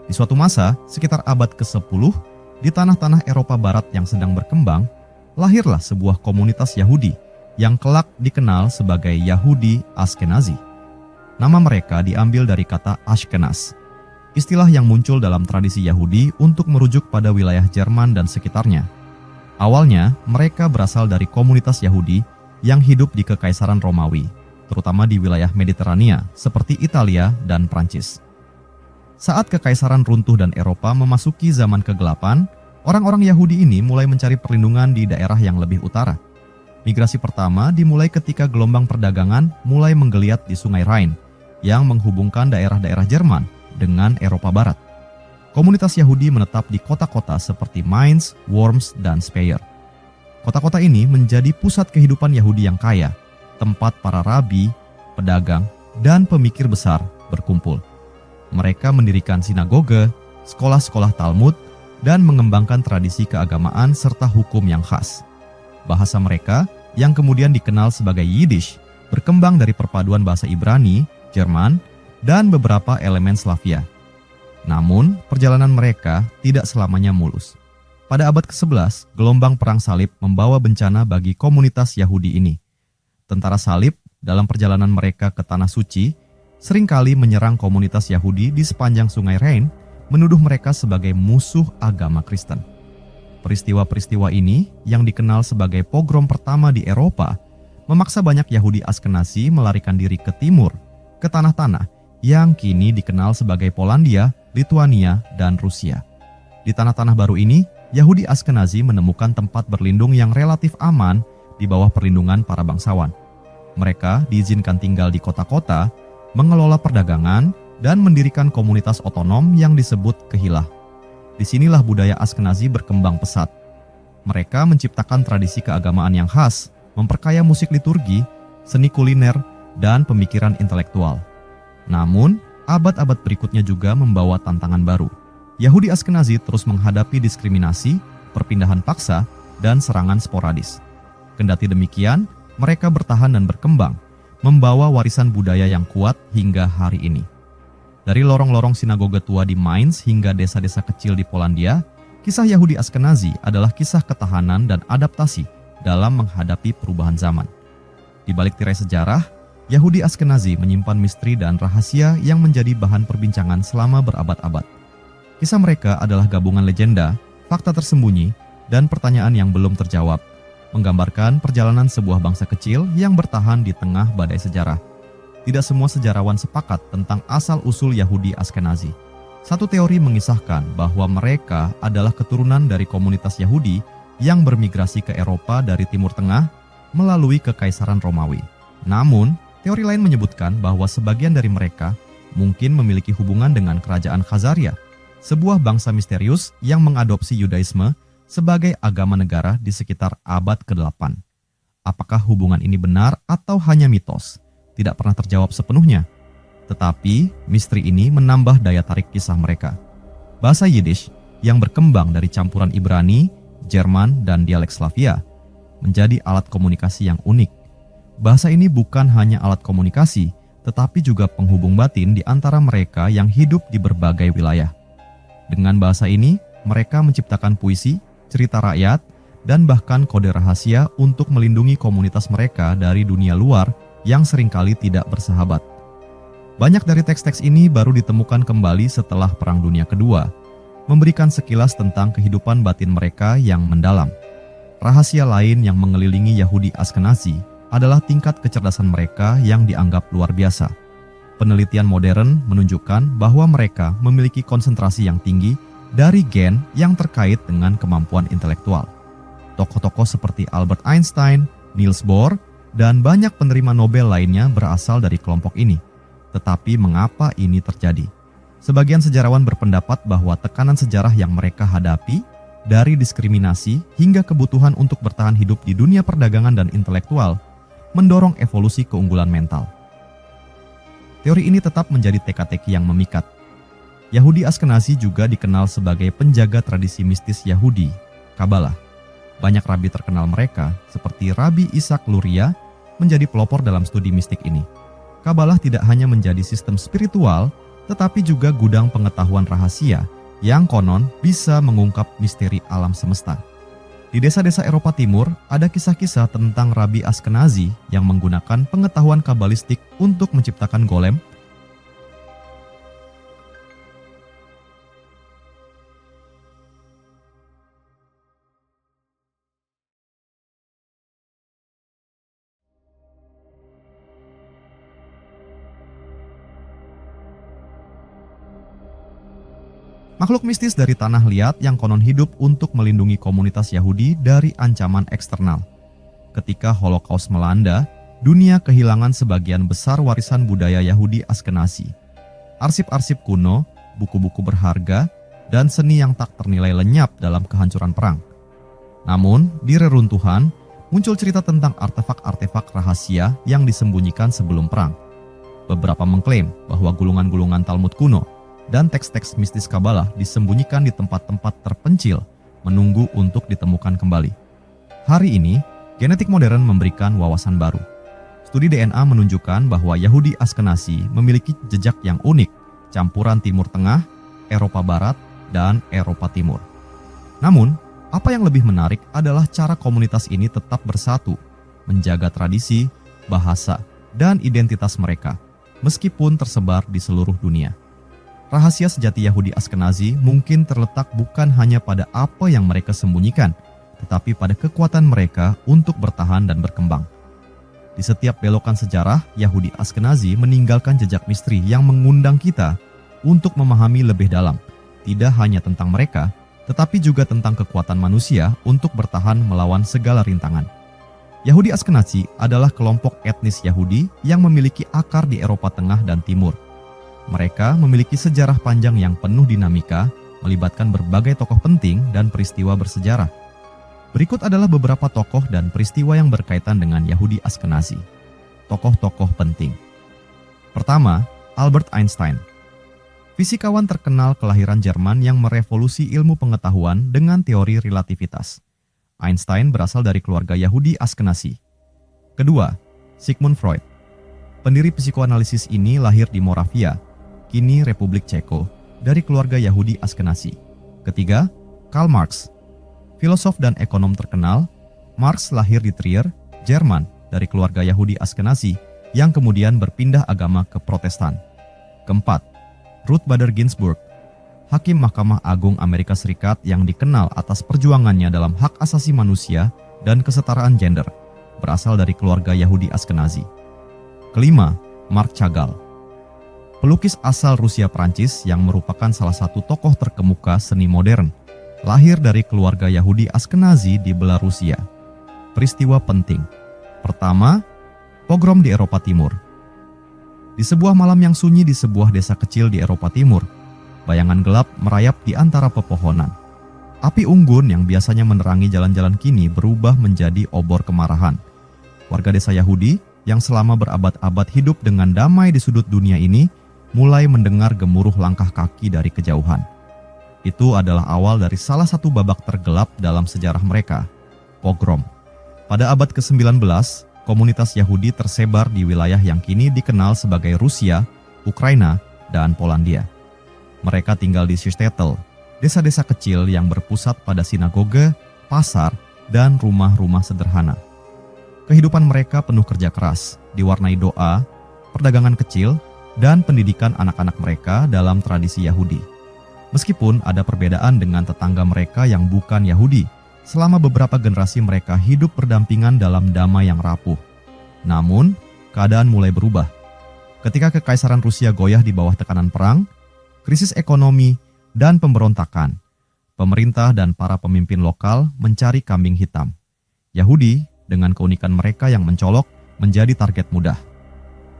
Di suatu masa, sekitar abad ke-10, di tanah-tanah Eropa Barat yang sedang berkembang, lahirlah sebuah komunitas Yahudi yang kelak dikenal sebagai Yahudi Ashkenazi. Nama mereka diambil dari kata Ashkenaz, istilah yang muncul dalam tradisi Yahudi untuk merujuk pada wilayah Jerman dan sekitarnya. Awalnya, mereka berasal dari komunitas Yahudi yang hidup di Kekaisaran Romawi, terutama di wilayah Mediterania seperti Italia dan Prancis. Saat Kekaisaran runtuh dan Eropa memasuki zaman kegelapan, orang-orang Yahudi ini mulai mencari perlindungan di daerah yang lebih utara. Migrasi pertama dimulai ketika gelombang perdagangan mulai menggeliat di Sungai Rhine yang menghubungkan daerah-daerah Jerman dengan Eropa Barat. Komunitas Yahudi menetap di kota-kota seperti Mainz, Worms, dan Speyer. Kota-kota ini menjadi pusat kehidupan Yahudi yang kaya, tempat para rabi, pedagang, dan pemikir besar berkumpul. Mereka mendirikan sinagoge, sekolah-sekolah Talmud, dan mengembangkan tradisi keagamaan serta hukum yang khas. Bahasa mereka, yang kemudian dikenal sebagai Yiddish, berkembang dari perpaduan bahasa Ibrani, Jerman, dan beberapa elemen Slavia. Namun, perjalanan mereka tidak selamanya mulus. Pada abad ke-11, gelombang perang salib membawa bencana bagi komunitas Yahudi ini. Tentara salib dalam perjalanan mereka ke Tanah Suci seringkali menyerang komunitas Yahudi di sepanjang Sungai Rhine, menuduh mereka sebagai musuh agama Kristen. Peristiwa-peristiwa ini, yang dikenal sebagai pogrom pertama di Eropa, memaksa banyak Yahudi Ashkenazi melarikan diri ke timur, ke tanah-tanah yang kini dikenal sebagai Polandia, Lituania, dan Rusia. Di tanah-tanah baru ini, Yahudi Ashkenazi menemukan tempat berlindung yang relatif aman di bawah perlindungan para bangsawan. Mereka diizinkan tinggal di kota-kota, mengelola perdagangan, dan mendirikan komunitas otonom yang disebut Kehilah. Disinilah budaya Ashkenazi berkembang pesat. Mereka menciptakan tradisi keagamaan yang khas, memperkaya musik liturgi, seni kuliner, dan pemikiran intelektual. Namun, abad-abad berikutnya juga membawa tantangan baru. Yahudi Ashkenazi terus menghadapi diskriminasi, perpindahan paksa, dan serangan sporadis. Kendati demikian, mereka bertahan dan berkembang, membawa warisan budaya yang kuat hingga hari ini. Dari lorong-lorong sinagoga tua di Mainz hingga desa-desa kecil di Polandia, kisah Yahudi Ashkenazi adalah kisah ketahanan dan adaptasi dalam menghadapi perubahan zaman. Di balik tirai sejarah, Yahudi Ashkenazi menyimpan misteri dan rahasia yang menjadi bahan perbincangan selama berabad-abad. Kisah mereka adalah gabungan legenda, fakta tersembunyi, dan pertanyaan yang belum terjawab, menggambarkan perjalanan sebuah bangsa kecil yang bertahan di tengah badai sejarah. Tidak semua sejarawan sepakat tentang asal-usul Yahudi Ashkenazi. Satu teori mengisahkan bahwa mereka adalah keturunan dari komunitas Yahudi yang bermigrasi ke Eropa dari Timur Tengah melalui Kekaisaran Romawi. Namun, teori lain menyebutkan bahwa sebagian dari mereka mungkin memiliki hubungan dengan kerajaan Khazaria, sebuah bangsa misterius yang mengadopsi Yudaisme sebagai agama negara di sekitar abad ke-8. Apakah hubungan ini benar atau hanya mitos? Tidak pernah terjawab sepenuhnya. Tetapi, misteri ini menambah daya tarik kisah mereka. Bahasa Yiddish yang berkembang dari campuran Ibrani, Jerman, dan dialek Slavia menjadi alat komunikasi yang unik. Bahasa ini bukan hanya alat komunikasi, tetapi juga penghubung batin di antara mereka yang hidup di berbagai wilayah. Dengan bahasa ini, mereka menciptakan puisi, cerita rakyat, dan bahkan kode rahasia untuk melindungi komunitas mereka dari dunia luar yang seringkali tidak bersahabat. Banyak dari teks-teks ini baru ditemukan kembali setelah Perang Dunia Kedua, memberikan sekilas tentang kehidupan batin mereka yang mendalam. Rahasia lain yang mengelilingi Yahudi Ashkenazi adalah tingkat kecerdasan mereka yang dianggap luar biasa. Penelitian modern menunjukkan bahwa mereka memiliki konsentrasi yang tinggi dari gen yang terkait dengan kemampuan intelektual. Tokoh-tokoh seperti Albert Einstein, Niels Bohr, dan banyak penerima Nobel lainnya berasal dari kelompok ini. Tetapi mengapa ini terjadi? Sebagian sejarawan berpendapat bahwa tekanan sejarah yang mereka hadapi, dari diskriminasi hingga kebutuhan untuk bertahan hidup di dunia perdagangan dan intelektual, mendorong evolusi keunggulan mental. Teori ini tetap menjadi teka-teki yang memikat. Yahudi Ashkenazi juga dikenal sebagai penjaga tradisi mistis Yahudi, Kabbalah. Banyak rabi terkenal mereka, seperti Rabi Ishak Luria, menjadi pelopor dalam studi mistik ini. Kabbalah tidak hanya menjadi sistem spiritual, tetapi juga gudang pengetahuan rahasia yang konon bisa mengungkap misteri alam semesta. Di desa-desa Eropa Timur, ada kisah-kisah tentang Rabi Askenazi yang menggunakan pengetahuan kabalistik untuk menciptakan golem. Makhluk mistis dari tanah liat yang konon hidup untuk melindungi komunitas Yahudi dari ancaman eksternal. Ketika Holocaust melanda, dunia kehilangan sebagian besar warisan budaya Yahudi Askenazi. Arsip-arsip kuno, buku-buku berharga, dan seni yang tak ternilai lenyap dalam kehancuran perang. Namun, di reruntuhan, muncul cerita tentang artefak-artefak rahasia yang disembunyikan sebelum perang. Beberapa mengklaim bahwa gulungan-gulungan Talmud kuno dan teks-teks mistis Kabalah disembunyikan di tempat-tempat terpencil, menunggu untuk ditemukan kembali. Hari ini, genetik modern memberikan wawasan baru. Studi DNA menunjukkan bahwa Yahudi Askenazi memiliki jejak yang unik, campuran Timur Tengah, Eropa Barat, dan Eropa Timur. Namun, apa yang lebih menarik adalah cara komunitas ini tetap bersatu, menjaga tradisi, bahasa, dan identitas mereka, meskipun tersebar di seluruh dunia. Rahasia sejati Yahudi Askenazi mungkin terletak bukan hanya pada apa yang mereka sembunyikan, tetapi pada kekuatan mereka untuk bertahan dan berkembang. Di setiap belokan sejarah, Yahudi Askenazi meninggalkan jejak misteri yang mengundang kita untuk memahami lebih dalam, tidak hanya tentang mereka, tetapi juga tentang kekuatan manusia untuk bertahan melawan segala rintangan. Yahudi Askenazi adalah kelompok etnis Yahudi yang memiliki akar di Eropa Tengah dan Timur. Mereka memiliki sejarah panjang yang penuh dinamika, melibatkan berbagai tokoh penting dan peristiwa bersejarah. Berikut adalah beberapa tokoh dan peristiwa yang berkaitan dengan Yahudi Askenazi. Tokoh-tokoh penting. Pertama, Albert Einstein. Fisikawan terkenal kelahiran Jerman yang merevolusi ilmu pengetahuan dengan teori relativitas. Einstein berasal dari keluarga Yahudi Askenazi. Kedua, Sigmund Freud. Pendiri psikoanalisis ini lahir di Moravia, kini Republik Ceko, dari keluarga Yahudi Askenazi. Ketiga, Karl Marx. Filosof dan ekonom terkenal, Marx lahir di Trier, Jerman, dari keluarga Yahudi Askenazi yang kemudian berpindah agama ke Protestan. Keempat, Ruth Bader Ginsburg. Hakim Mahkamah Agung Amerika Serikat yang dikenal atas perjuangannya dalam hak asasi manusia dan kesetaraan gender, berasal dari keluarga Yahudi Askenazi. Kelima, Marc Chagall. Pelukis asal Rusia Prancis yang merupakan salah satu tokoh terkemuka seni modern, lahir dari keluarga Yahudi Askenazi di Belarusia. Peristiwa penting. Pertama, pogrom di Eropa Timur. Di sebuah malam yang sunyi di sebuah desa kecil di Eropa Timur, bayangan gelap merayap di antara pepohonan. Api unggun yang biasanya menerangi jalan-jalan kini berubah menjadi obor kemarahan. Warga desa Yahudi yang selama berabad-abad hidup dengan damai di sudut dunia ini mulai mendengar gemuruh langkah kaki dari kejauhan. Itu adalah awal dari salah satu babak tergelap dalam sejarah mereka, pogrom. Pada abad ke-19, komunitas Yahudi tersebar di wilayah yang kini dikenal sebagai Rusia, Ukraina, dan Polandia. Mereka tinggal di shtetl, desa-desa kecil yang berpusat pada sinagoge, pasar, dan rumah-rumah sederhana. Kehidupan mereka penuh kerja keras, diwarnai doa, perdagangan kecil, dan pendidikan anak-anak mereka dalam tradisi Yahudi. Meskipun ada perbedaan dengan tetangga mereka yang bukan Yahudi, selama beberapa generasi mereka hidup berdampingan dalam damai yang rapuh. Namun, keadaan mulai berubah. Ketika Kekaisaran Rusia goyah di bawah tekanan perang, krisis ekonomi, dan pemberontakan, pemerintah dan para pemimpin lokal mencari kambing hitam. Yahudi, dengan keunikan mereka yang mencolok, menjadi target mudah.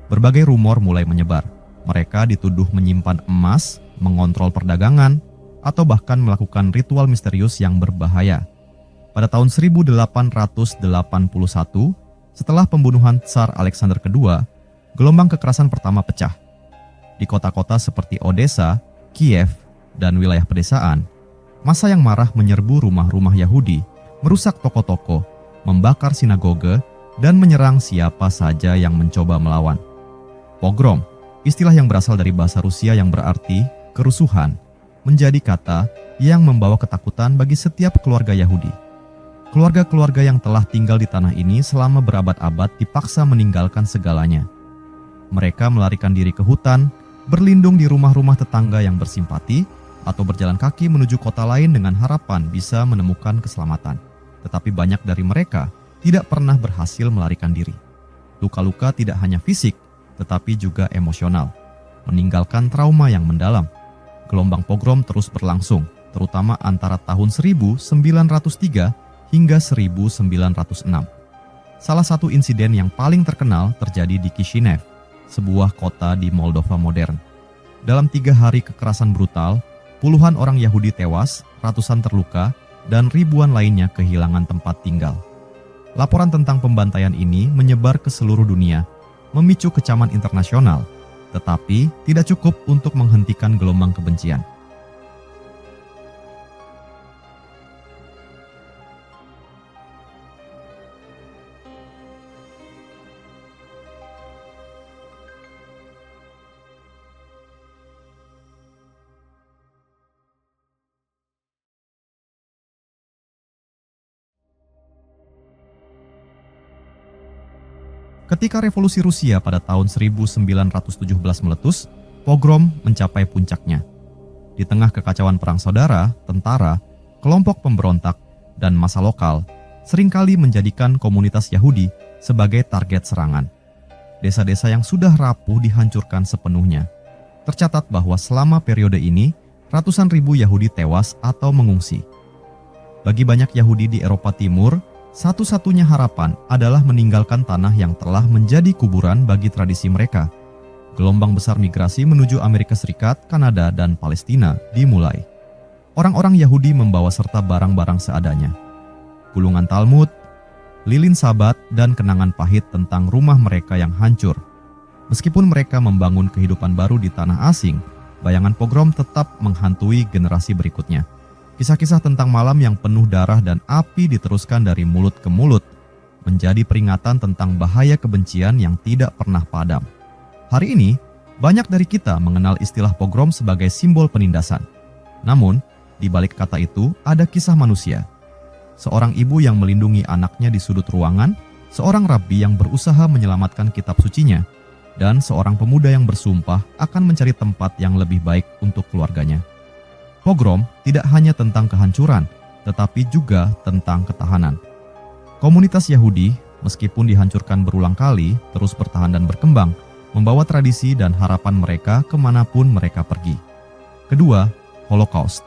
Berbagai rumor mulai menyebar. Mereka dituduh menyimpan emas, mengontrol perdagangan, atau bahkan melakukan ritual misterius yang berbahaya. Pada tahun 1881, setelah pembunuhan Tsar Alexander II, gelombang kekerasan pertama pecah. Di kota-kota seperti Odessa, Kiev, dan wilayah pedesaan, massa yang marah menyerbu rumah-rumah Yahudi, merusak toko-toko, membakar sinagoge, dan menyerang siapa saja yang mencoba melawan. Pogrom Istilah yang berasal dari bahasa Rusia yang berarti kerusuhan, menjadi kata yang membawa ketakutan bagi setiap keluarga Yahudi. Keluarga-keluarga yang telah tinggal di tanah ini selama berabad-abad dipaksa meninggalkan segalanya. Mereka melarikan diri ke hutan, berlindung di rumah-rumah tetangga yang bersimpati, atau berjalan kaki menuju kota lain dengan harapan bisa menemukan keselamatan. Tetapi banyak dari mereka tidak pernah berhasil melarikan diri. Luka-luka tidak hanya fisik, tetapi juga emosional, meninggalkan trauma yang mendalam. Gelombang pogrom terus berlangsung, terutama antara tahun 1903 hingga 1906. Salah satu insiden yang paling terkenal terjadi di Kishinev, sebuah kota di Moldova modern. Dalam 3 hari kekerasan brutal, puluhan orang Yahudi tewas, ratusan terluka, dan ribuan lainnya kehilangan tempat tinggal. Laporan tentang pembantaian ini menyebar ke seluruh dunia, memicu kecaman internasional, tetapi tidak cukup untuk menghentikan gelombang kebencian. Ketika revolusi Rusia pada tahun 1917 meletus, pogrom mencapai puncaknya. Di tengah kekacauan perang saudara, tentara, kelompok pemberontak, dan massa lokal, seringkali menjadikan komunitas Yahudi sebagai target serangan. Desa-desa yang sudah rapuh dihancurkan sepenuhnya. Tercatat bahwa selama periode ini, ratusan ribu Yahudi tewas atau mengungsi. Bagi banyak Yahudi di Eropa Timur, satu-satunya harapan adalah meninggalkan tanah yang telah menjadi kuburan bagi tradisi mereka. Gelombang besar migrasi menuju Amerika Serikat, Kanada, dan Palestina dimulai. Orang-orang Yahudi membawa serta barang-barang seadanya. Gulungan Talmud, lilin Sabat, dan kenangan pahit tentang rumah mereka yang hancur. Meskipun mereka membangun kehidupan baru di tanah asing, bayangan pogrom tetap menghantui generasi berikutnya. Kisah-kisah tentang malam yang penuh darah dan api diteruskan dari mulut ke mulut, menjadi peringatan tentang bahaya kebencian yang tidak pernah padam. Hari ini, banyak dari kita mengenal istilah pogrom sebagai simbol penindasan. Namun, di balik kata itu ada kisah manusia. Seorang ibu yang melindungi anaknya di sudut ruangan, seorang rabi yang berusaha menyelamatkan kitab sucinya, dan seorang pemuda yang bersumpah akan mencari tempat yang lebih baik untuk keluarganya. Pogrom tidak hanya tentang kehancuran, tetapi juga tentang ketahanan. Komunitas Yahudi, meskipun dihancurkan berulang kali, terus bertahan dan berkembang, membawa tradisi dan harapan mereka kemanapun mereka pergi. Kedua, Holocaust.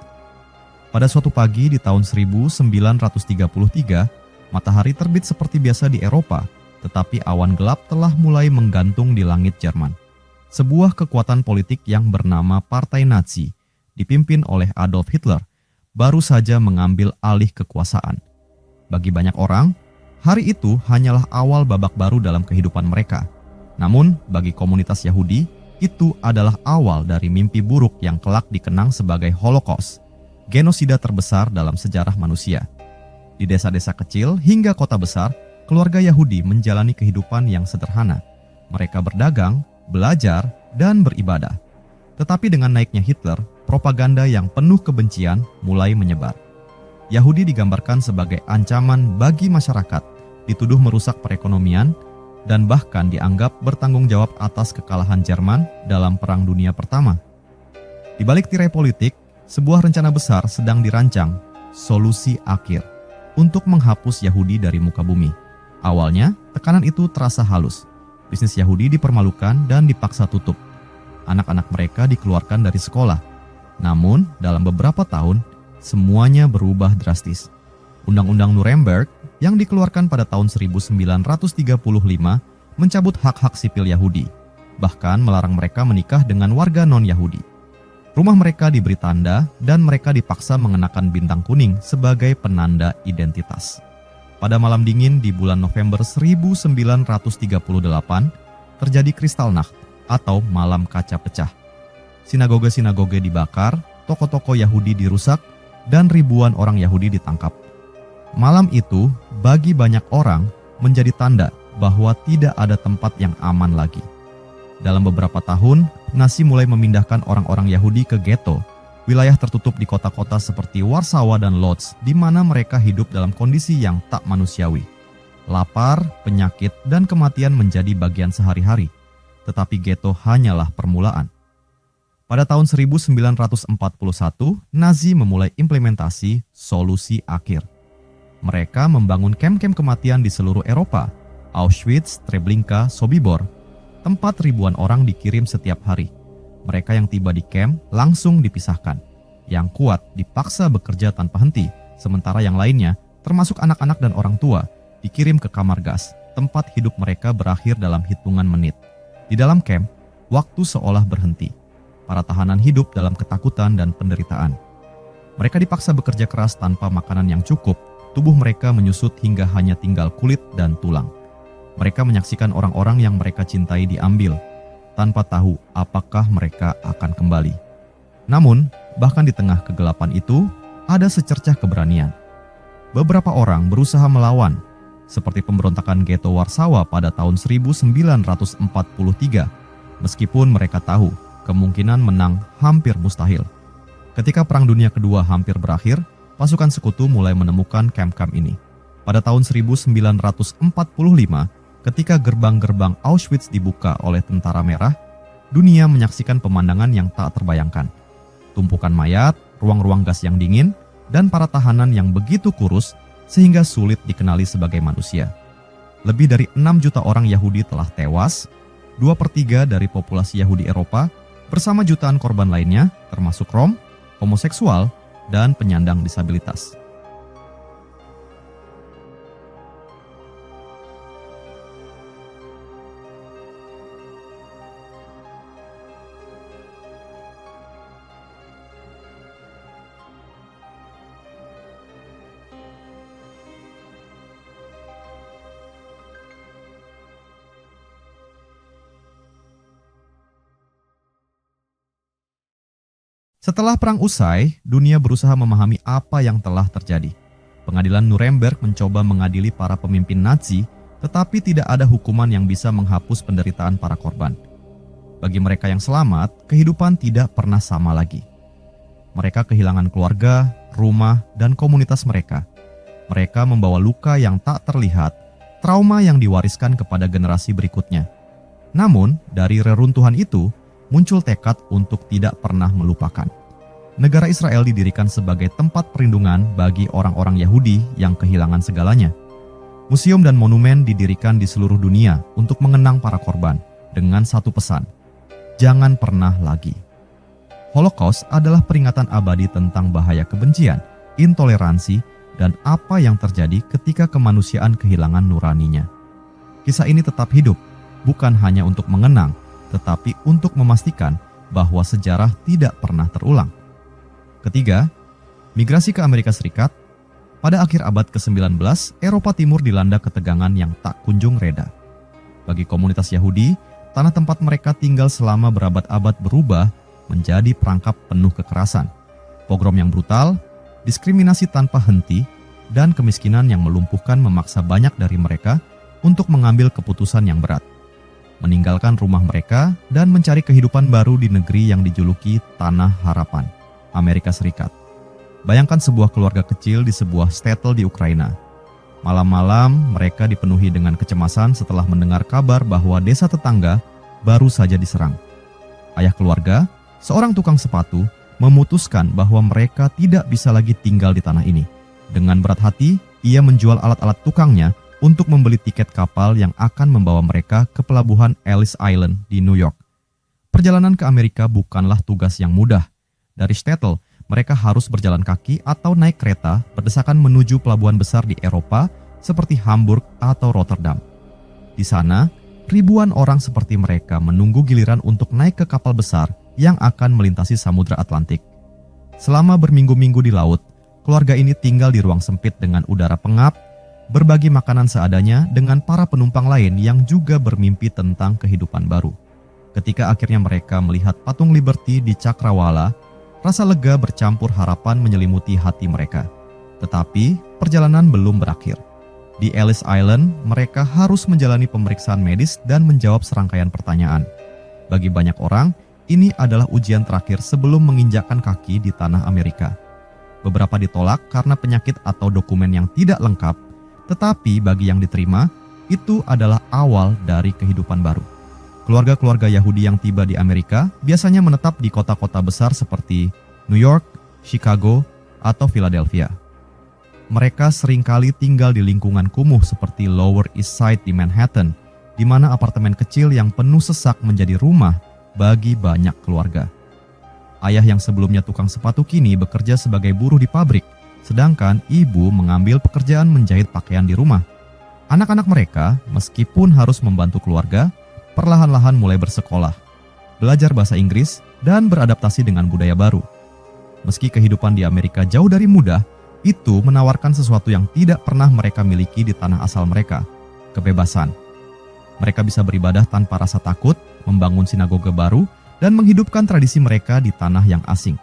Pada suatu pagi di tahun 1933, matahari terbit seperti biasa di Eropa, tetapi awan gelap telah mulai menggantung di langit Jerman. Sebuah kekuatan politik yang bernama Partai Nazi, dipimpin oleh Adolf Hitler, baru saja mengambil alih kekuasaan. Bagi banyak orang, hari itu hanyalah awal babak baru dalam kehidupan mereka. Namun, bagi komunitas Yahudi, itu adalah awal dari mimpi buruk yang kelak dikenang sebagai Holocaust, genosida terbesar dalam sejarah manusia. Di desa-desa kecil hingga kota besar, keluarga Yahudi menjalani kehidupan yang sederhana. Mereka berdagang, belajar, dan beribadah. Tetapi dengan naiknya Hitler, propaganda yang penuh kebencian mulai menyebar. Yahudi digambarkan sebagai ancaman bagi masyarakat, dituduh merusak perekonomian, dan bahkan dianggap bertanggung jawab atas kekalahan Jerman dalam Perang Dunia Pertama. Di balik tirai politik, sebuah rencana besar sedang dirancang, solusi akhir, untuk menghapus Yahudi dari muka bumi. Awalnya, tekanan itu terasa halus. Bisnis Yahudi dipermalukan dan dipaksa tutup. Anak-anak mereka dikeluarkan dari sekolah. Namun, dalam beberapa tahun, semuanya berubah drastis. Undang-Undang Nuremberg yang dikeluarkan pada tahun 1935 mencabut hak-hak sipil Yahudi, bahkan melarang mereka menikah dengan warga non-Yahudi. Rumah mereka diberi tanda dan mereka dipaksa mengenakan bintang kuning sebagai penanda identitas. Pada malam dingin di bulan November 1938, terjadi Kristallnacht atau malam kaca pecah. Sinagoge-sinagoge dibakar, toko-toko Yahudi dirusak, dan ribuan orang Yahudi ditangkap. Malam itu, bagi banyak orang, menjadi tanda bahwa tidak ada tempat yang aman lagi. Dalam beberapa tahun, Nazi mulai memindahkan orang-orang Yahudi ke ghetto, wilayah tertutup di kota-kota seperti Warsawa dan Lodz, di mana mereka hidup dalam kondisi yang tak manusiawi. Lapar, penyakit, dan kematian menjadi bagian sehari-hari, tetapi ghetto hanyalah permulaan. Pada tahun 1941, Nazi memulai implementasi solusi akhir. Mereka membangun kem-kem kematian di seluruh Eropa, Auschwitz, Treblinka, Sobibor, tempat ribuan orang dikirim setiap hari. Mereka yang tiba di kem langsung dipisahkan. Yang kuat dipaksa bekerja tanpa henti, sementara yang lainnya, termasuk anak-anak dan orang tua, dikirim ke kamar gas, tempat hidup mereka berakhir dalam hitungan menit. Di dalam kem, waktu seolah berhenti. Para tahanan hidup dalam ketakutan dan penderitaan. Mereka dipaksa bekerja keras tanpa makanan yang cukup, tubuh mereka menyusut hingga hanya tinggal kulit dan tulang. Mereka menyaksikan orang-orang yang mereka cintai diambil, tanpa tahu apakah mereka akan kembali. Namun, bahkan di tengah kegelapan itu, ada secercah keberanian. Beberapa orang berusaha melawan, seperti pemberontakan ghetto Warsawa pada tahun 1943, meskipun mereka tahu kemungkinan menang hampir mustahil. Ketika Perang Dunia Kedua hampir berakhir, pasukan sekutu mulai menemukan kem-kem ini. Pada tahun 1945, ketika gerbang-gerbang Auschwitz dibuka oleh tentara merah, dunia menyaksikan pemandangan yang tak terbayangkan. Tumpukan mayat, ruang-ruang gas yang dingin, dan para tahanan yang begitu kurus sehingga sulit dikenali sebagai manusia. Lebih dari 6 juta orang Yahudi telah tewas, 2/3 dari populasi Yahudi Eropa, bersama jutaan korban lainnya, termasuk Rom, homoseksual, dan penyandang disabilitas. Setelah perang usai, dunia berusaha memahami apa yang telah terjadi. Pengadilan Nuremberg mencoba mengadili para pemimpin Nazi, tetapi tidak ada hukuman yang bisa menghapus penderitaan para korban. Bagi mereka yang selamat, kehidupan tidak pernah sama lagi. Mereka kehilangan keluarga, rumah, dan komunitas mereka. Mereka membawa luka yang tak terlihat, trauma yang diwariskan kepada generasi berikutnya. Namun, dari reruntuhan itu, muncul tekad untuk tidak pernah melupakan. Negara Israel didirikan sebagai tempat perlindungan bagi orang-orang Yahudi yang kehilangan segalanya. Museum dan monumen didirikan di seluruh dunia untuk mengenang para korban dengan satu pesan: jangan pernah lagi. Holocaust adalah peringatan abadi tentang bahaya kebencian, intoleransi, dan apa yang terjadi ketika kemanusiaan kehilangan nuraninya. Kisah ini tetap hidup, bukan hanya untuk mengenang, tetapi untuk memastikan bahwa sejarah tidak pernah terulang. Ketiga, migrasi ke Amerika Serikat. Pada akhir abad ke-19, Eropa Timur dilanda ketegangan yang tak kunjung reda. Bagi komunitas Yahudi, tanah tempat mereka tinggal selama berabad-abad berubah menjadi perangkap penuh kekerasan, pogrom yang brutal, diskriminasi tanpa henti, dan kemiskinan yang melumpuhkan memaksa banyak dari mereka untuk mengambil keputusan yang berat, meninggalkan rumah mereka dan mencari kehidupan baru di negeri yang dijuluki Tanah Harapan, Amerika Serikat. Bayangkan sebuah keluarga kecil di sebuah shtetl di Ukraina. Malam-malam mereka dipenuhi dengan kecemasan setelah mendengar kabar bahwa desa tetangga baru saja diserang. Ayah keluarga, seorang tukang sepatu, memutuskan bahwa mereka tidak bisa lagi tinggal di tanah ini. Dengan berat hati, ia menjual alat-alat tukangnya untuk membeli tiket kapal yang akan membawa mereka ke pelabuhan Ellis Island di New York. Perjalanan ke Amerika bukanlah tugas yang mudah. Dari shtetl, mereka harus berjalan kaki atau naik kereta berdesakan menuju pelabuhan besar di Eropa seperti Hamburg atau Rotterdam. Di sana, ribuan orang seperti mereka menunggu giliran untuk naik ke kapal besar yang akan melintasi Samudra Atlantik. Selama berminggu-minggu di laut, keluarga ini tinggal di ruang sempit dengan udara pengap, berbagi makanan seadanya dengan para penumpang lain yang juga bermimpi tentang kehidupan baru. Ketika akhirnya mereka melihat patung Liberty di Cakrawala, rasa lega bercampur harapan menyelimuti hati mereka. Tetapi perjalanan belum berakhir. Di Ellis Island, mereka harus menjalani pemeriksaan medis dan menjawab serangkaian pertanyaan. Bagi banyak orang, ini adalah ujian terakhir sebelum menginjakkan kaki di tanah Amerika. Beberapa ditolak karena penyakit atau dokumen yang tidak lengkap, tetapi bagi yang diterima, itu adalah awal dari kehidupan baru. Keluarga-keluarga Yahudi yang tiba di Amerika biasanya menetap di kota-kota besar seperti New York, Chicago, atau Philadelphia. Mereka seringkali tinggal di lingkungan kumuh seperti Lower East Side di Manhattan, di mana apartemen kecil yang penuh sesak menjadi rumah bagi banyak keluarga. Ayah yang sebelumnya tukang sepatu kini bekerja sebagai buruh di pabrik, sedangkan ibu mengambil pekerjaan menjahit pakaian di rumah. Anak-anak mereka, meskipun harus membantu keluarga, perlahan-lahan mulai bersekolah, belajar bahasa Inggris, dan beradaptasi dengan budaya baru. Meski kehidupan di Amerika jauh dari mudah, itu menawarkan sesuatu yang tidak pernah mereka miliki di tanah asal mereka, kebebasan. Mereka bisa beribadah tanpa rasa takut, membangun sinagoga baru, dan menghidupkan tradisi mereka di tanah yang asing.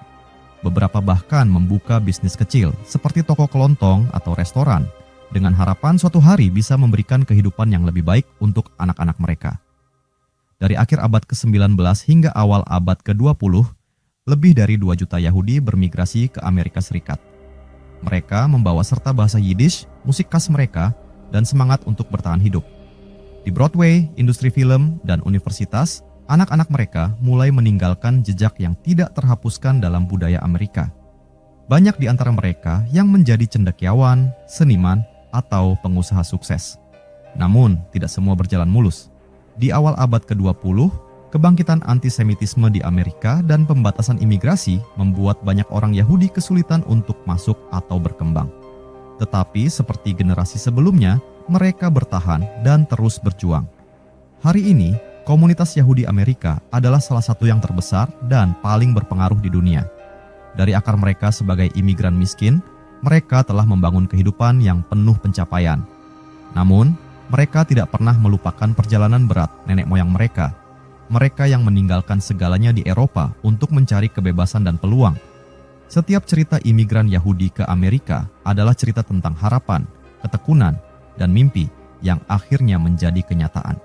Beberapa bahkan membuka bisnis kecil, seperti toko kelontong atau restoran, dengan harapan suatu hari bisa memberikan kehidupan yang lebih baik untuk anak-anak mereka. Dari akhir abad ke-19 hingga awal abad ke-20, lebih dari 2 juta Yahudi bermigrasi ke Amerika Serikat. Mereka membawa serta bahasa Yiddish, musik khas mereka, dan semangat untuk bertahan hidup. Di Broadway, industri film, dan universitas, anak-anak mereka mulai meninggalkan jejak yang tidak terhapuskan dalam budaya Amerika. Banyak di antara mereka yang menjadi cendekiawan, seniman, atau pengusaha sukses. Namun, tidak semua berjalan mulus. Di awal abad ke-20, kebangkitan antisemitisme di Amerika dan pembatasan imigrasi membuat banyak orang Yahudi kesulitan untuk masuk atau berkembang. Tetapi seperti generasi sebelumnya, mereka bertahan dan terus berjuang. Hari ini, komunitas Yahudi Amerika adalah salah satu yang terbesar dan paling berpengaruh di dunia. Dari akar mereka sebagai imigran miskin, mereka telah membangun kehidupan yang penuh pencapaian. Namun, mereka tidak pernah melupakan perjalanan berat nenek moyang mereka. Mereka yang meninggalkan segalanya di Eropa untuk mencari kebebasan dan peluang. Setiap cerita imigran Yahudi ke Amerika adalah cerita tentang harapan, ketekunan, dan mimpi yang akhirnya menjadi kenyataan.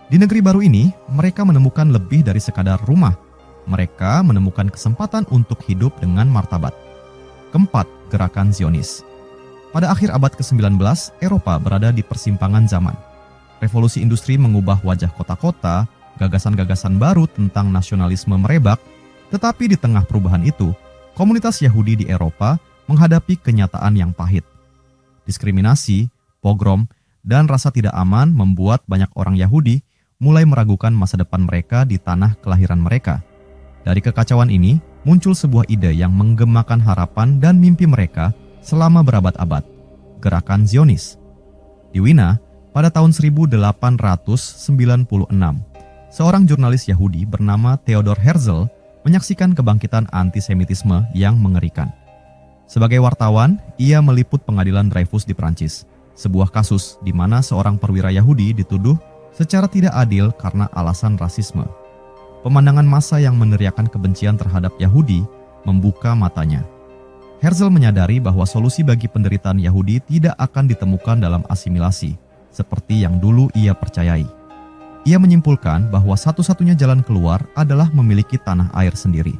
Di negeri baru ini, mereka menemukan lebih dari sekadar rumah. Mereka menemukan kesempatan untuk hidup dengan martabat. Keempat, gerakan Zionis. Pada akhir abad ke-19, Eropa berada di persimpangan zaman. Revolusi industri mengubah wajah kota-kota, gagasan-gagasan baru tentang nasionalisme merebak, tetapi di tengah perubahan itu, komunitas Yahudi di Eropa menghadapi kenyataan yang pahit. Diskriminasi, pogrom, dan rasa tidak aman membuat banyak orang Yahudi mulai meragukan masa depan mereka di tanah kelahiran mereka. Dari kekacauan ini, muncul sebuah ide yang menggemakan harapan dan mimpi mereka selama berabad-abad, gerakan Zionis. Di Wina, pada tahun 1896, seorang jurnalis Yahudi bernama Theodor Herzl menyaksikan kebangkitan antisemitisme yang mengerikan. Sebagai wartawan, ia meliput pengadilan Dreyfus di Prancis, sebuah kasus di mana seorang perwira Yahudi dituduh secara tidak adil karena alasan rasisme. Pemandangan massa yang meneriakan kebencian terhadap Yahudi membuka matanya. Herzl menyadari bahwa solusi bagi penderitaan Yahudi tidak akan ditemukan dalam asimilasi, seperti yang dulu ia percayai. Ia menyimpulkan bahwa satu-satunya jalan keluar adalah memiliki tanah air sendiri.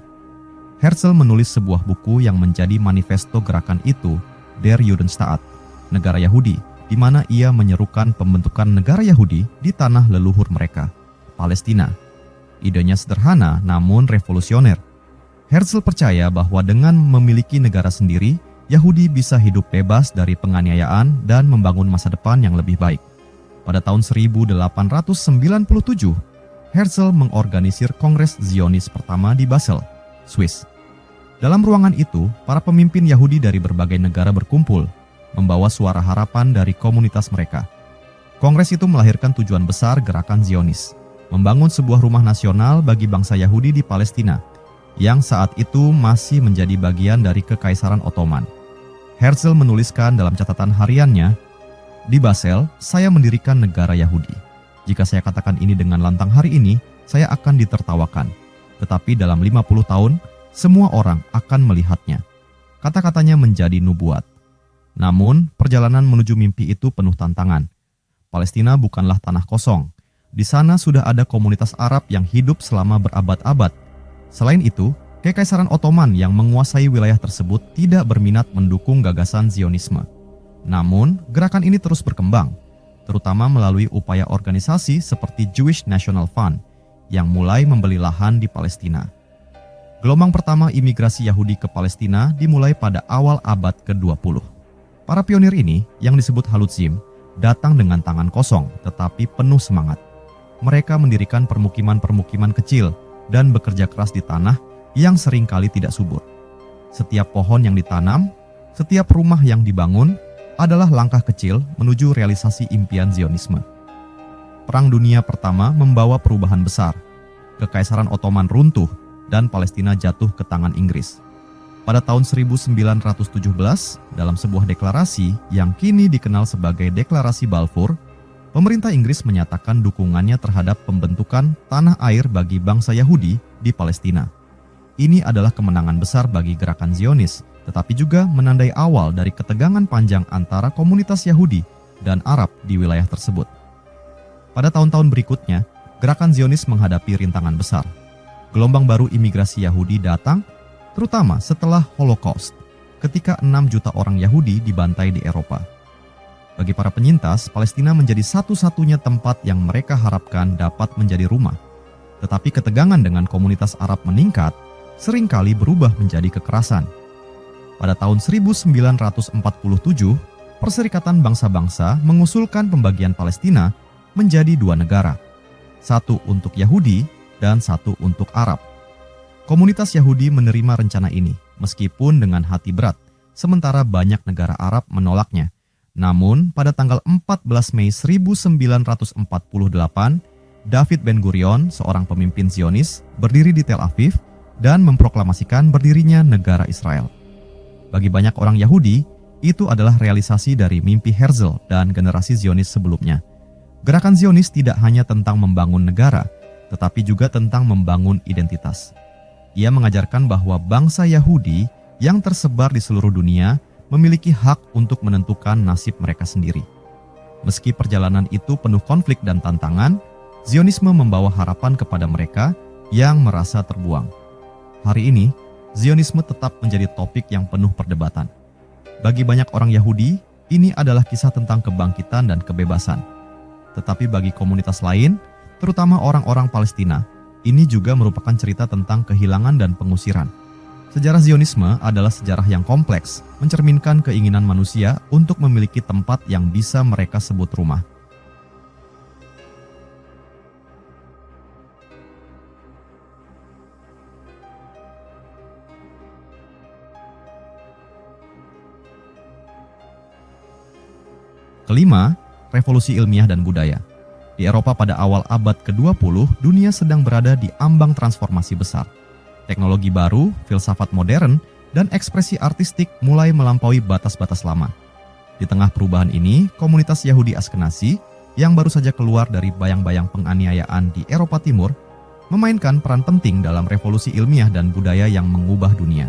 Herzl menulis sebuah buku yang menjadi manifesto gerakan itu, Der Judenstaat, negara Yahudi, di mana ia menyerukan pembentukan negara Yahudi di tanah leluhur mereka, Palestina. Idenya sederhana namun revolusioner. Herzl percaya bahwa dengan memiliki negara sendiri, Yahudi bisa hidup bebas dari penganiayaan dan membangun masa depan yang lebih baik. Pada tahun 1897, Herzl mengorganisir Kongres Zionis pertama di Basel, Swiss. Dalam ruangan itu, para pemimpin Yahudi dari berbagai negara berkumpul, membawa suara harapan dari komunitas mereka. Kongres itu melahirkan tujuan besar gerakan Zionis, membangun sebuah rumah nasional bagi bangsa Yahudi di Palestina, yang saat itu masih menjadi bagian dari Kekaisaran Ottoman. Herzl menuliskan dalam catatan hariannya, "Di Basel, saya mendirikan negara Yahudi. Jika saya katakan ini dengan lantang hari ini, saya akan ditertawakan. Tetapi dalam 50 tahun, semua orang akan melihatnya. Kata-katanya menjadi nubuat. Namun, perjalanan menuju mimpi itu penuh tantangan. Palestina bukanlah tanah kosong. Di sana sudah ada komunitas Arab yang hidup selama berabad-abad. Selain itu, Kekaisaran Ottoman yang menguasai wilayah tersebut tidak berminat mendukung gagasan Zionisme. Namun, gerakan ini terus berkembang, terutama melalui upaya organisasi seperti Jewish National Fund yang mulai membeli lahan di Palestina. Gelombang pertama imigrasi Yahudi ke Palestina dimulai pada awal abad ke-20. Para pionir ini, yang disebut Halutzim, datang dengan tangan kosong tetapi penuh semangat. Mereka mendirikan permukiman-permukiman kecil dan bekerja keras di tanah yang seringkali tidak subur. Setiap pohon yang ditanam, setiap rumah yang dibangun adalah langkah kecil menuju realisasi impian Zionisme. Perang Dunia Pertama membawa perubahan besar. Kekaisaran Ottoman runtuh dan Palestina jatuh ke tangan Inggris. Pada tahun 1917, dalam sebuah deklarasi yang kini dikenal sebagai Deklarasi Balfour, pemerintah Inggris menyatakan dukungannya terhadap pembentukan tanah air bagi bangsa Yahudi di Palestina. Ini adalah kemenangan besar bagi gerakan Zionis, tetapi juga menandai awal dari ketegangan panjang antara komunitas Yahudi dan Arab di wilayah tersebut. Pada tahun-tahun berikutnya, gerakan Zionis menghadapi rintangan besar. Gelombang baru imigrasi Yahudi datang, terutama setelah Holocaust, ketika 6 juta orang Yahudi dibantai di Eropa. Bagi para penyintas, Palestina menjadi satu-satunya tempat yang mereka harapkan dapat menjadi rumah. Tetapi ketegangan dengan komunitas Arab meningkat, seringkali berubah menjadi kekerasan. Pada tahun 1947, Perserikatan Bangsa-Bangsa mengusulkan pembagian Palestina menjadi 2 negara, satu untuk Yahudi dan satu untuk Arab. Komunitas Yahudi menerima rencana ini, meskipun dengan hati berat, sementara banyak negara Arab menolaknya. Namun, pada tanggal 14 Mei 1948, David Ben-Gurion, seorang pemimpin Zionis, berdiri di Tel Aviv dan memproklamasikan berdirinya negara Israel. Bagi banyak orang Yahudi, itu adalah realisasi dari mimpi Herzl dan generasi Zionis sebelumnya. Gerakan Zionis tidak hanya tentang membangun negara, tetapi juga tentang membangun identitas. Ia mengajarkan bahwa bangsa Yahudi yang tersebar di seluruh dunia memiliki hak untuk menentukan nasib mereka sendiri. Meski perjalanan itu penuh konflik dan tantangan, Zionisme membawa harapan kepada mereka yang merasa terbuang. Hari ini, Zionisme tetap menjadi topik yang penuh perdebatan. Bagi banyak orang Yahudi, ini adalah kisah tentang kebangkitan dan kebebasan. Tetapi bagi komunitas lain, terutama orang-orang Palestina, ini juga merupakan cerita tentang kehilangan dan pengusiran. Sejarah Zionisme adalah sejarah yang kompleks, mencerminkan keinginan manusia untuk memiliki tempat yang bisa mereka sebut rumah. Kelima, revolusi ilmiah dan budaya. Di Eropa pada awal abad ke-20, dunia sedang berada di ambang transformasi besar. Teknologi baru, filsafat modern, dan ekspresi artistik mulai melampaui batas-batas lama. Di tengah perubahan ini, komunitas Yahudi Askenazi yang baru saja keluar dari bayang-bayang penganiayaan di Eropa Timur memainkan peran penting dalam revolusi ilmiah dan budaya yang mengubah dunia.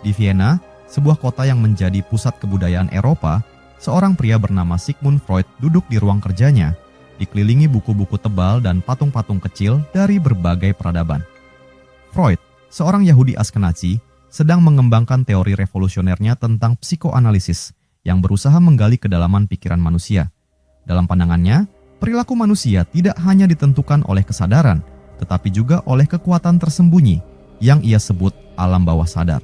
Di Vienna, sebuah kota yang menjadi pusat kebudayaan Eropa, seorang pria bernama Sigmund Freud duduk di ruang kerjanya, dikelilingi buku-buku tebal dan patung-patung kecil dari berbagai peradaban. Freud, seorang Yahudi Askenazi, sedang mengembangkan teori revolusionernya tentang psikoanalisis yang berusaha menggali kedalaman pikiran manusia. Dalam pandangannya, perilaku manusia tidak hanya ditentukan oleh kesadaran, tetapi juga oleh kekuatan tersembunyi yang ia sebut alam bawah sadar.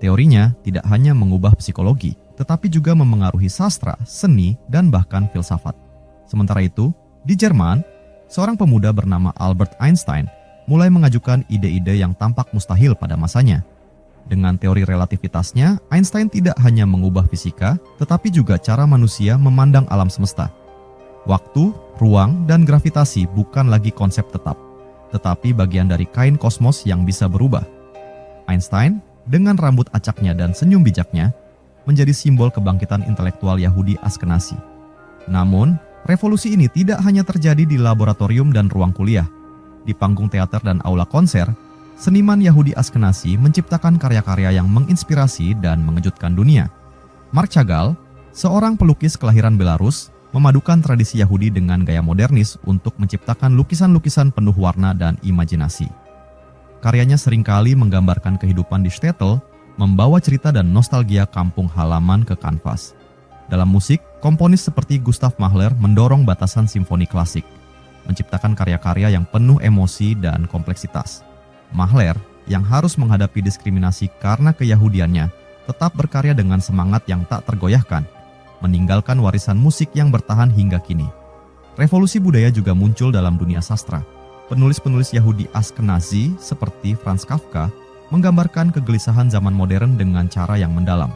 Teorinya tidak hanya mengubah psikologi, tetapi juga memengaruhi sastra, seni, dan bahkan filsafat. Sementara itu, di Jerman, seorang pemuda bernama Albert Einstein mulai mengajukan ide-ide yang tampak mustahil pada masanya. Dengan teori relativitasnya, Einstein tidak hanya mengubah fisika, tetapi juga cara manusia memandang alam semesta. Waktu, ruang, dan gravitasi bukan lagi konsep tetap, tetapi bagian dari kain kosmos yang bisa berubah. Einstein, dengan rambut acaknya dan senyum bijaknya, menjadi simbol kebangkitan intelektual Yahudi Askenazi. Namun, Revolusi ini tidak hanya terjadi di laboratorium dan ruang kuliah. Di panggung teater dan aula konser, seniman Yahudi Ashkenazi menciptakan karya-karya yang menginspirasi dan mengejutkan dunia. Marc Chagall, seorang pelukis kelahiran Belarus, memadukan tradisi Yahudi dengan gaya modernis untuk menciptakan lukisan-lukisan penuh warna dan imajinasi. Karyanya seringkali menggambarkan kehidupan di shtetl, membawa cerita dan nostalgia kampung halaman ke kanvas. Dalam musik, komponis seperti Gustav Mahler mendorong batasan simfoni klasik, menciptakan karya-karya yang penuh emosi dan kompleksitas. Mahler, yang harus menghadapi diskriminasi karena keyahudiannya, tetap berkarya dengan semangat yang tak tergoyahkan, meninggalkan warisan musik yang bertahan hingga kini. Revolusi budaya juga muncul dalam dunia sastra. Penulis-penulis Yahudi Ashkenazi seperti Franz Kafka menggambarkan kegelisahan zaman modern dengan cara yang mendalam.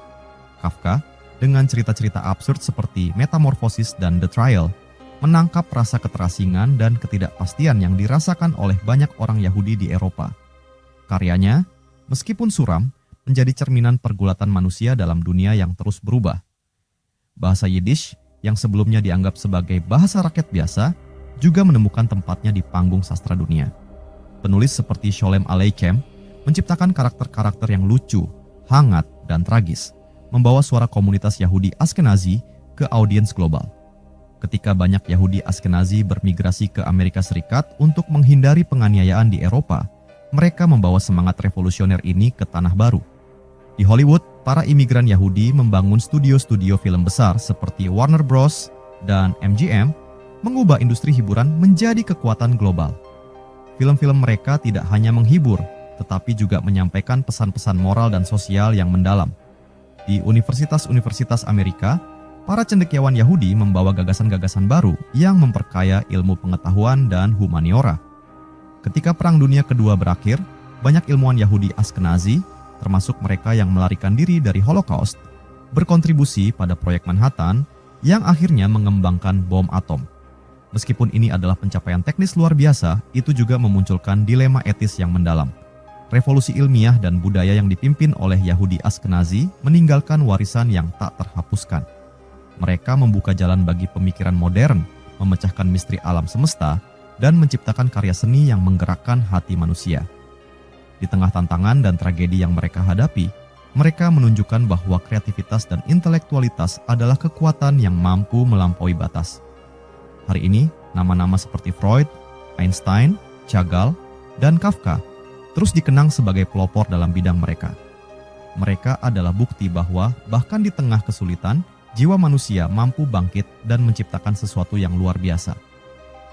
Kafka, dengan cerita-cerita absurd seperti Metamorphosis dan The Trial, menangkap rasa keterasingan dan ketidakpastian yang dirasakan oleh banyak orang Yahudi di Eropa. Karyanya, meskipun suram, menjadi cerminan pergulatan manusia dalam dunia yang terus berubah. Bahasa Yiddish, yang sebelumnya dianggap sebagai bahasa rakyat biasa, juga menemukan tempatnya di panggung sastra dunia. Penulis seperti Sholem Aleichem menciptakan karakter-karakter yang lucu, hangat, dan tragis, membawa suara komunitas Yahudi Ashkenazi ke audiens global. Ketika banyak Yahudi Ashkenazi bermigrasi ke Amerika Serikat untuk menghindari penganiayaan di Eropa, mereka membawa semangat revolusioner ini ke tanah baru. Di Hollywood, para imigran Yahudi membangun studio-studio film besar seperti Warner Bros. Dan MGM, mengubah industri hiburan menjadi kekuatan global. Film-film mereka tidak hanya menghibur, tetapi juga menyampaikan pesan-pesan moral dan sosial yang mendalam. Di universitas-universitas Amerika, para cendekiawan Yahudi membawa gagasan-gagasan baru yang memperkaya ilmu pengetahuan dan humaniora. Ketika Perang Dunia Kedua berakhir, banyak ilmuwan Yahudi Ashkenazi, termasuk mereka yang melarikan diri dari Holocaust, berkontribusi pada proyek Manhattan yang akhirnya mengembangkan bom atom. Meskipun ini adalah pencapaian teknis luar biasa, itu juga memunculkan dilema etis yang mendalam. Revolusi ilmiah dan budaya yang dipimpin oleh Yahudi Ashkenazi meninggalkan warisan yang tak terhapuskan. Mereka membuka jalan bagi pemikiran modern, memecahkan misteri alam semesta, dan menciptakan karya seni yang menggerakkan hati manusia. Di tengah tantangan dan tragedi yang mereka hadapi, mereka menunjukkan bahwa kreativitas dan intelektualitas adalah kekuatan yang mampu melampaui batas. Hari ini, nama-nama seperti Freud, Einstein, Chagall, dan Kafka terus dikenang sebagai pelopor dalam bidang mereka. Mereka adalah bukti bahwa bahkan di tengah kesulitan, jiwa manusia mampu bangkit dan menciptakan sesuatu yang luar biasa.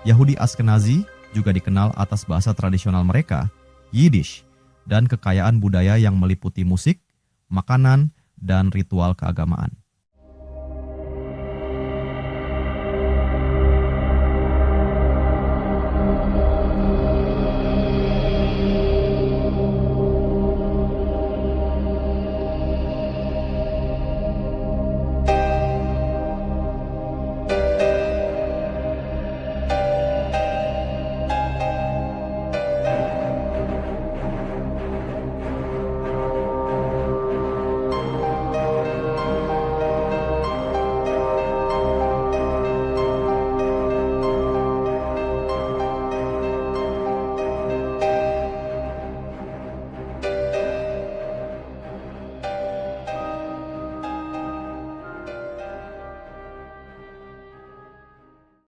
Yahudi Ashkenazi juga dikenal atas bahasa tradisional mereka, Yiddish, dan kekayaan budaya yang meliputi musik, makanan, dan ritual keagamaan.